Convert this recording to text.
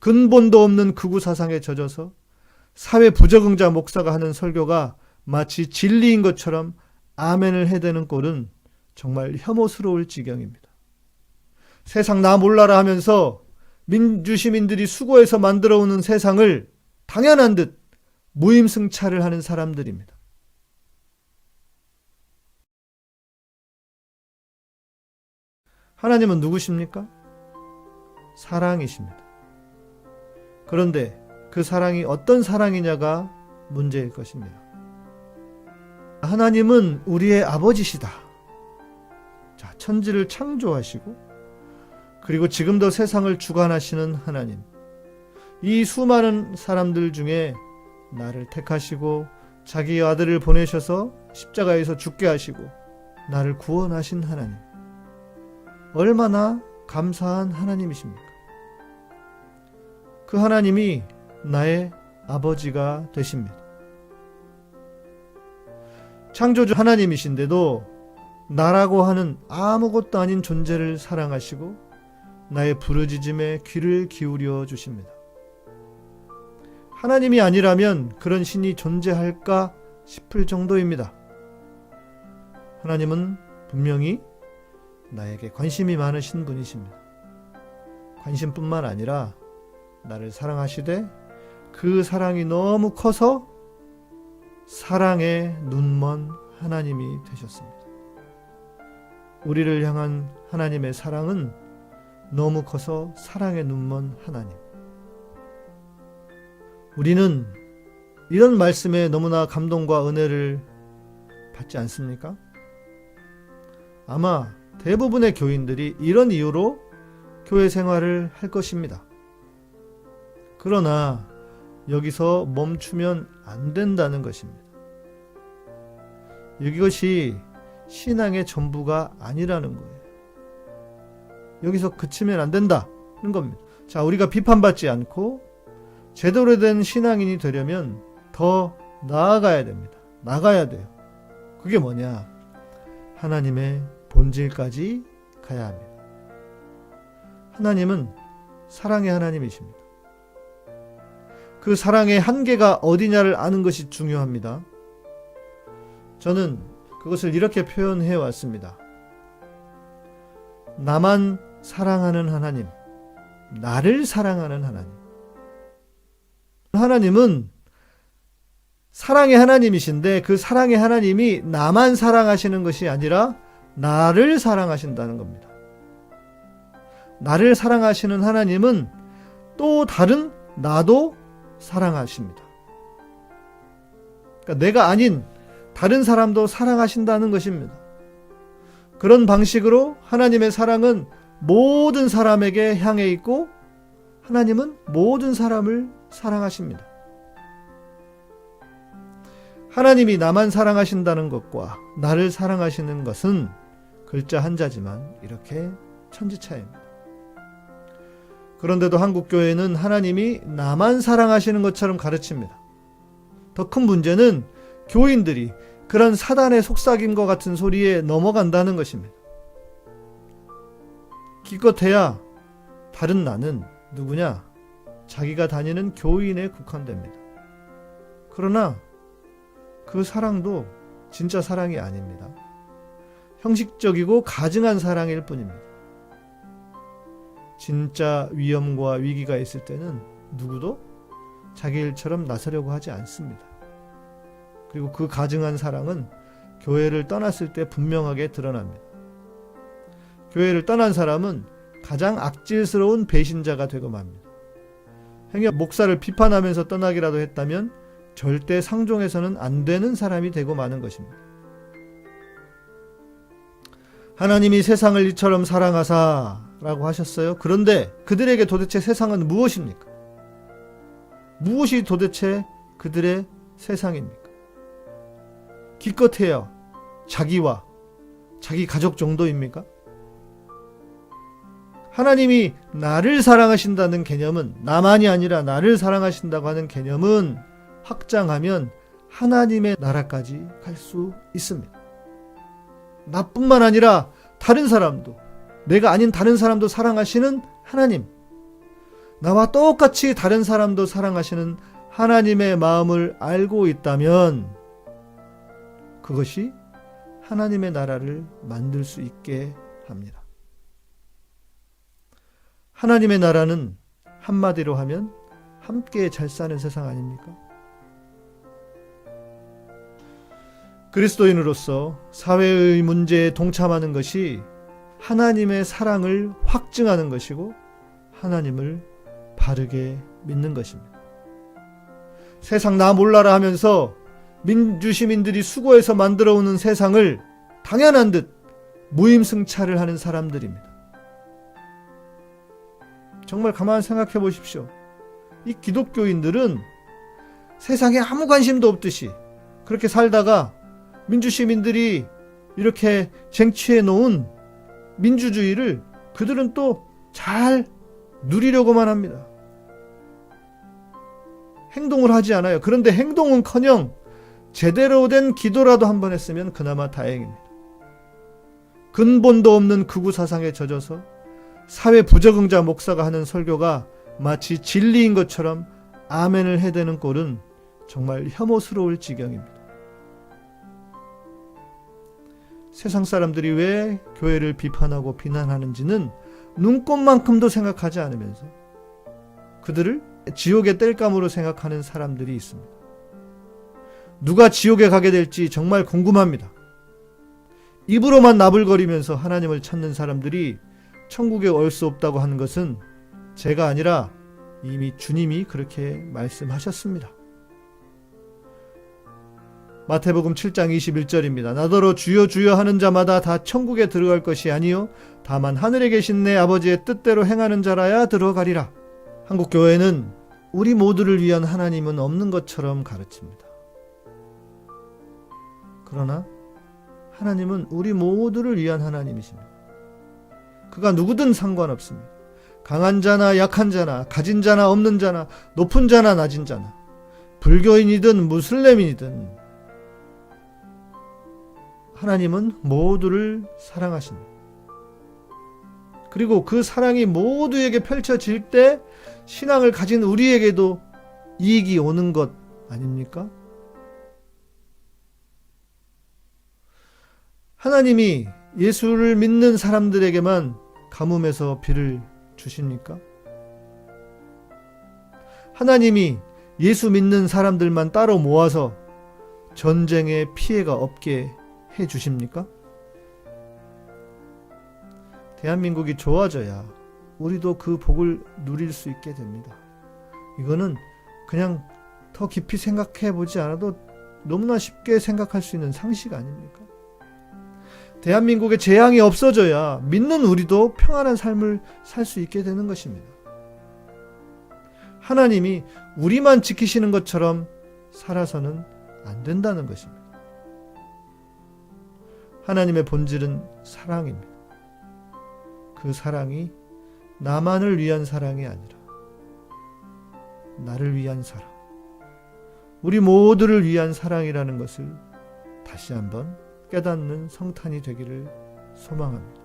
근본도 없는 극우 사상에 젖어서 사회 부적응자 목사가 하는 설교가 마치 진리인 것처럼 아멘을 해대는 꼴은 정말 혐오스러울 지경입니다. 세상 나 몰라라 하면서 민주시민들이 수고해서 만들어 오는 세상을 당연한 듯 무임승차를 하는 사람들입니다. 하나님은 누구십니까? 사랑이십니다. 그런데 그 사랑이 어떤 사랑이냐가 문제일 것입니다. 하나님은 우리의 아버지시다. 자, 천지를 창조하시고 그리고 지금도 세상을 주관하시는 하나님. 이 수많은 사람들 중에 나를 택하시고 자기 아들을 보내셔서 십자가에서 죽게 하시고 나를 구원하신 하나님. 얼마나 감사한 하나님이십니까? 그 하나님이 나의 아버지가 되십니다. 창조주 하나님이신데도 나라고 하는 아무것도 아닌 존재를 사랑하시고 나의 부르짖음에 귀를 기울여 주십니다. 하나님이 아니라면 그런 신이 존재할까 싶을 정도입니다. 하나님은 분명히 나에게 관심이 많으신 분이십니다. 관심뿐만 아니라 나를 사랑하시되 그 사랑이 너무 커서 사랑의 눈먼 하나님이 되셨습니다. 우리를 향한 하나님의 사랑은 너무 커서 사랑의 눈먼 하나님. 우리는 이런 말씀에 너무나 감동과 은혜를 받지 않습니까? 아마 대부분의 교인들이 이런 이유로 교회 생활을 할 것입니다. 그러나 여기서 멈추면 안 된다는 것입니다. 이것이 신앙의 전부가 아니라는 거예요. 여기서 그치면 안 된다는 겁니다. 자, 우리가 비판받지 않고 제대로 된 신앙인이 되려면 더 나아가야 됩니다. 나가야 돼요. 그게 뭐냐? 하나님의 본질까지 가야 합니다. 하나님은 사랑의 하나님이십니다. 그 사랑의 한계가 어디냐를 아는 것이 중요합니다. 저는 그것을 이렇게 표현해 왔습니다. 나만 사랑하는 하나님, 나를 사랑하는 하나님. 하나님은 사랑의 하나님이신데 그 사랑의 하나님이 나만 사랑하시는 것이 아니라 나를 사랑하신다는 겁니다. 나를 사랑하시는 하나님은 또 다른 나도 사랑하십니다. 그러니까 내가 아닌 다른 사람도 사랑하신다는 것입니다. 그런 방식으로 하나님의 사랑은 모든 사람에게 향해 있고 하나님은 모든 사람을 사랑하십니다. 하나님이 나만 사랑하신다는 것과 나를 사랑하시는 것은 글자 한자지만 이렇게 천지차이입니다. 그런데도 한국교회는 하나님이 나만 사랑하시는 것처럼 가르칩니다. 더 큰 문제는 교인들이 그런 사단의 속삭임과 같은 소리에 넘어간다는 것입니다. 기껏해야 다른 나는 누구냐? 자기가 다니는 교인에 국한됩니다. 그러나 그 사랑도 진짜 사랑이 아닙니다. 형식적이고 가증한 사랑일 뿐입니다. 진짜 위험과 위기가 있을 때는 누구도 자기 일처럼 나서려고 하지 않습니다. 그리고 그 가증한 사랑은 교회를 떠났을 때 분명하게 드러납니다. 교회를 떠난 사람은 가장 악질스러운 배신자가 되고 맙니다. 행여 목사를 비판하면서 떠나기라도 했다면 절대 상종해서는 안 되는 사람이 되고 마는 것입니다. 하나님이 세상을 이처럼 사랑하사 라고 하셨어요. 그런데 그들에게 도대체 세상은 무엇입니까? 무엇이 도대체 그들의 세상입니까? 기껏해야 자기와 자기 가족 정도입니까? 하나님이 나를 사랑하신다는 개념은, 나만이 아니라 나를 사랑하신다고 하는 개념은 확장하면 하나님의 나라까지 갈 수 있습니다. 나뿐만 아니라 다른 사람도, 내가 아닌 다른 사람도 사랑하시는 하나님, 나와 똑같이 다른 사람도 사랑하시는 하나님의 마음을 알고 있다면 그것이 하나님의 나라를 만들 수 있게 합니다. 하나님의 나라는 한마디로 하면 함께 잘 사는 세상 아닙니까? 그리스도인으로서 사회의 문제에 동참하는 것이 하나님의 사랑을 확증하는 것이고 하나님을 바르게 믿는 것입니다. 세상 나 몰라라 하면서 민주시민들이 수고해서 만들어 오는 세상을 당연한 듯 무임승차를 하는 사람들입니다. 정말 가만히 생각해 보십시오. 이 기독교인들은 세상에 아무 관심도 없듯이 그렇게 살다가 민주시민들이 이렇게 쟁취해 놓은 민주주의를 그들은 또 잘 누리려고만 합니다. 행동을 하지 않아요. 그런데 행동은커녕 제대로 된 기도라도 한번 했으면 그나마 다행입니다. 근본도 없는 극우 사상에 젖어서 사회 부적응자 목사가 하는 설교가 마치 진리인 것처럼 아멘을 해대는 꼴은 정말 혐오스러울 지경입니다. 세상 사람들이 왜 교회를 비판하고 비난하는지는 눈꼽만큼도 생각하지 않으면서 그들을 지옥의 땔감으로 생각하는 사람들이 있습니다. 누가 지옥에 가게 될지 정말 궁금합니다. 입으로만 나불거리면서 하나님을 찾는 사람들이 천국에 올 수 없다고 하는 것은 제가 아니라 이미 주님이 그렇게 말씀하셨습니다. 마태복음 7장 21절입니다. 나더러 주여 주여 하는 자마다 다 천국에 들어갈 것이 아니요 다만 하늘에 계신 내 아버지의 뜻대로 행하는 자라야 들어가리라. 한국교회는 우리 모두를 위한 하나님은 없는 것처럼 가르칩니다. 그러나 하나님은 우리 모두를 위한 하나님이십니다. 그가 누구든 상관없습니다. 강한 자나 약한 자나 가진 자나 없는 자나 높은 자나 낮은 자나 불교인이든 무슬림이든 하나님은 모두를 사랑하십니다. 그리고 그 사랑이 모두에게 펼쳐질 때 신앙을 가진 우리에게도 이익이 오는 것 아닙니까? 하나님이 예수를 믿는 사람들에게만 가뭄에서 비를 주십니까? 하나님이 예수 믿는 사람들만 따로 모아서 전쟁에 피해가 없게 해 주십니까? 대한민국이 좋아져야 우리도 그 복을 누릴 수 있게 됩니다. 이거는 그냥 더 깊이 생각해 보지 않아도 너무나 쉽게 생각할 수 있는 상식 아닙니까? 대한민국에 재앙이 없어져야 믿는 우리도 평안한 삶을 살 수 있게 되는 것입니다. 하나님이 우리만 지키시는 것처럼 살아서는 안 된다는 것입니다. 하나님의 본질은 사랑입니다. 그 사랑이 나만을 위한 사랑이 아니라 나를 위한 사랑, 우리 모두를 위한 사랑이라는 것을 다시 한번 깨닫는 성탄이 되기를 소망합니다.